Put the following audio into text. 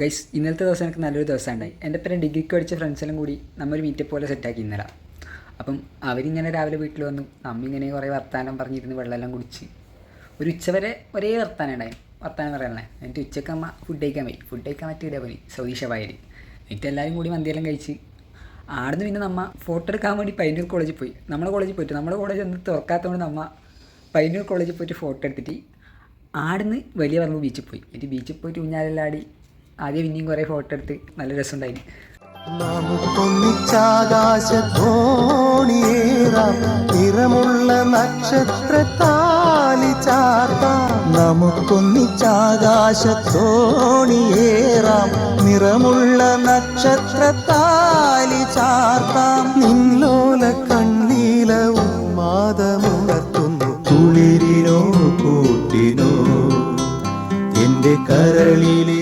Guys, ഇന്നലത്തെ ദിവസം എനിക്ക് നല്ലൊരു ദിവസം ഉണ്ടായി. എൻ്റെ പേര് ഡിഗ്രിക്ക് പഠിച്ച ഫ്രണ്ട്സെല്ലാം കൂടി നമ്മൊരു മീറ്റപ്പ് പോലെ സെറ്റാക്കി ഇന്നലെ. അപ്പം അവരിങ്ങനെ രാവിലെ വീട്ടിൽ വന്നു, നമ്മിങ്ങനെ കുറേ വർത്താനം പറഞ്ഞിരുന്ന് വെള്ളമെല്ലാം കുടിച്ച് ഒരു ഉച്ചവരെ ഒരേ വർത്താനം ഉണ്ടായി. വർത്താനം പറയാനേ എന്നിട്ട് ഉച്ചയ്ക്ക് അമ്മ ഫുഡ് കഴിക്കാൻ പറ്റിയില്ല പോയി സൗദി ഷവായിൽ. എന്നിട്ട് എല്ലാവരും കൂടി മന്തിയെല്ലാം കഴിച്ച് ആടുന്ന് പിന്നെ നമ്മ ഫോട്ടോ എടുക്കാൻ വേണ്ടി പയ്യന്നൂർ കോളേജിൽ പോയി. നമ്മുടെ കോളേജ് ഒന്നും തുറക്കാത്തതുകൊണ്ട് നമ്മ പയ്യന്നൂർ കോളേജിൽ പോയിട്ട് ഫോട്ടോ എടുത്തിട്ട് ആടുന്ന് വലിയ പറമ്പ് ബീച്ചിൽ പോയി. എന്നിട്ട് ബീച്ചിൽ പോയിട്ട് ഊഞ്ഞാലെല്ലാം ആടി ആദ്യം പിന്നെയും കുറേ ഫോട്ടോ എടുത്ത് നല്ല രസമുണ്ടായിന്. നിറമുള്ള നക്ഷത്രത്താലി ചാർത്താം, നമുക്കൊന്നിച്ചാകാശത്തോണിയേറാം, നിറമുള്ള നക്ഷത്രത്താലി ചാർത്താം. നിന്നോല കണ്ണീല ഉന്മാദമുണർത്തുന്നു, കുളിരിനോ കൂട്ടിനോ എൻ്റെ കരളിലെ